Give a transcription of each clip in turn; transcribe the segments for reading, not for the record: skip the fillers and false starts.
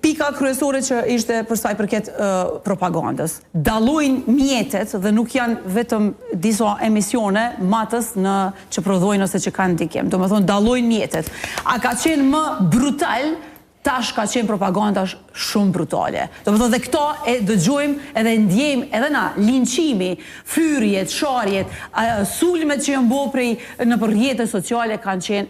pika kryesore që ishte për sa i përket propagandës. Dallojnë mjetet dhe nuk janë vetëm disa emisione matës që prodhojnë ose që kanë ndikim. Do me thonë, dallojnë mjetet. A ka qenë më brutal, tash ka qenë propaganda shumë brutale. Do me thonë dhe këto e dëgjojmë edhe ndjejmë edhe na, linqimi, fryrjet, sharjet, sulmet që janë bo në për rrjetet sociale kanë qenë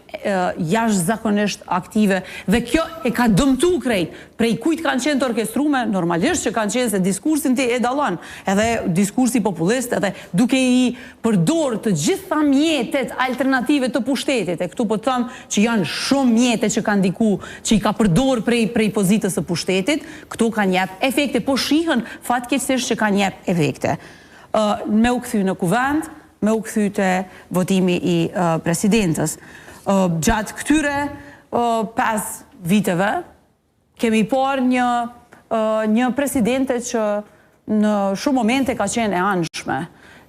jashtëzakonisht aktive dhe kjo e ka dëmtu krejt. Prej kujt kanë qenë të orkestrume, normalisht që kanë qenë se diskursin ti e dalon, edhe diskursi populist, edhe duke i përdor të gjitha mjetet alternative të pushtetit, e këtu po të thëmë që janë shumë mjetet që kanë diku, që i ka përdor prej pozitës së pushtetit, këtu kanë jep efekte, po shihën fatkeqësisht që kanë jep efekte. Me u kthy në kuvend, me u kthy të votimi i presidentës. Gjatë këtyre 5 viteve, kemi par një presidente që në shumë momente ka qenë e anshme.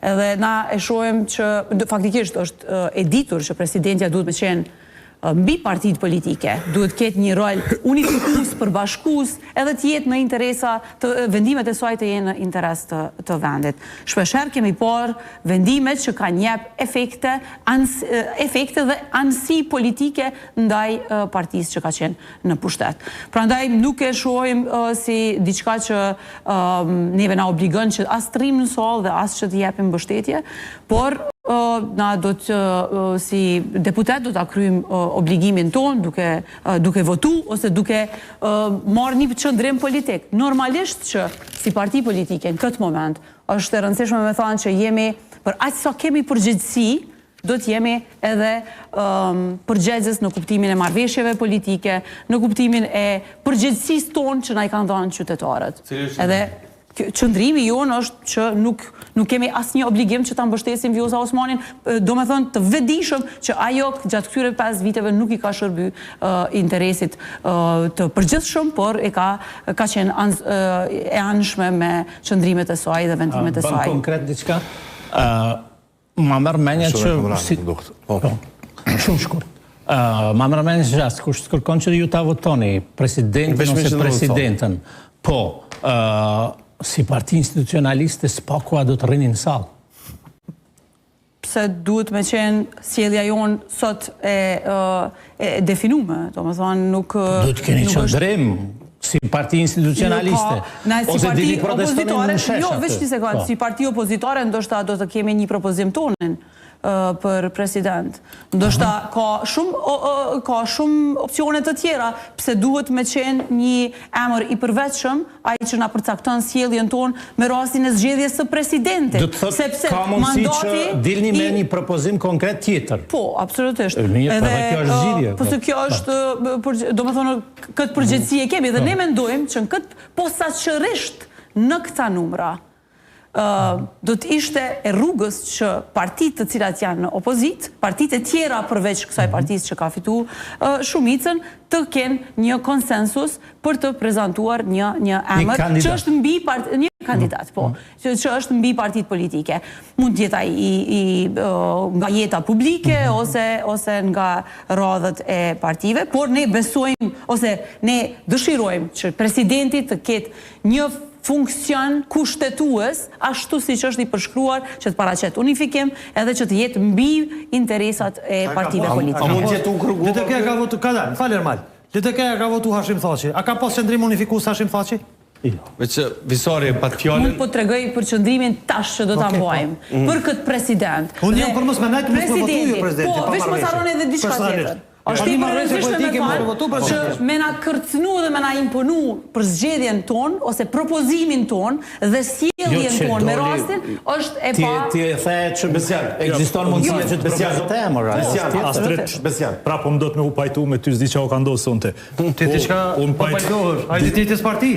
Edhe na e shohem që, faktikisht është e ditur që presidentja duhet me qenë mbi partitë politike, duhet ketë një rol unifikus, përbashkus, edhe t'jetë në interesa të vendimet e saj të jenë në interes të vendit. Shpesher kemi par vendimet që kanë jep efekte dhe anësi politike ndaj partisë që ka qenë në pushtet. Pra ndaj nuk e shohim si diçka që neve na obligon që as të rrim në sallë dhe as që të jepim mbështetje, por na do të, si deputet, do të kryjm obligimin ton duke votu ose duke marrë një qëndrim politik. Normalisht që si parti politike në këtë moment është e rëndësishme me thënë që jemi, për aq sa kemi përgjegjësi, do të jemi edhe përgjegjës në kuptimin e marrëveshjeve politike, në kuptimin e përgjegjësisë tonë që na i kanë dhënë qytetarët. Edhe qëndrimi jonë është që nuk kemi asnjë obligim që ta mbështesim Vjosa Osmanin, do me thënë të vetëdijshëm që ajo gjatë këtyre 5 viteve nuk i ka shërby interesit të përgjithshëm, por e ka qenë e anshme me qëndrimet e saj dhe vendimet e saj. Bën konkret diçka? Ma merr mendja që... Shumë shkurt. Ma merr mendja që asë kur kërkon që ju ta votoni presidentin ose presidentën, po... si parti institucionaliste s'pakua do të rrinin sallë. Pse duhet me qenë sjellja jonë sot e definume, do me thonë nuk... Duhet keni qëndrim si parti institucionaliste, ose dini protestonin në shesh atë. Jo, veç një sekundë, si parti opozitore ndoshta do të kemi një propozim tonin për president. Ndoshta ka shumë opcione të tjera, pse duhet me qenë një emër i përveçëm, ai që na përcakton sjelljen tonë me rastin e zgjedhjes së presidentit. Do të thotë ka mundësi që dilni me një propozim konkret tjetër. Po, absolutisht. Edhe kjo është zgjidhje. Po se kjo është, do me thonë, këtë përgjegjësi e kemi dhe ne mendojmë që në këtë posaçërisht në këta numra do të ishte e rrugës që partitë të cilat janë në opozit, partitë e tjera përveç kësaj partisë që ka fitu shumicën, të kenë një konsensus për të prezantuar një emër që është mbi një kandidat, po, që është mbi partitë politike. Mund të jetë nga jeta publike ose nga radhët e partive, por ne besojmë ose ne dëshirojmë që presidenti të ketë një funksion kushtetues, ashtu si që është i përshkruar që të paraqet unifikim edhe që të jetë mbi interesat e partive politike. A mund jetu kërgu? LTK ka votu, falë Ermal, LTK ka votu Hashim Thaçi. A ka pas qëndrim unifikus Hashim Thaçi? Veç Visori, pat fjallën... Mund po të tregoj për qëndrimin tash që do të ambojmë, për këtë president. Unë jam për mos me najtë, mos me votu ju presidenti. Po, veç mos harroni edhe diçka tjetër. Është i rëndësishme me falë që me na kërcënu dhe me na imponu për zgjedhjen tonë, ose propozimin tonë dhe sjelljen tonë me rastin, është e pa... Ti e the që ekziston mundësia që të propozoj të emër. Astrid, pra po më do të me u pajtu me ty zdi që o ka ndosë sonte. Ti diçka po pajtohesh, ai ti tes parti.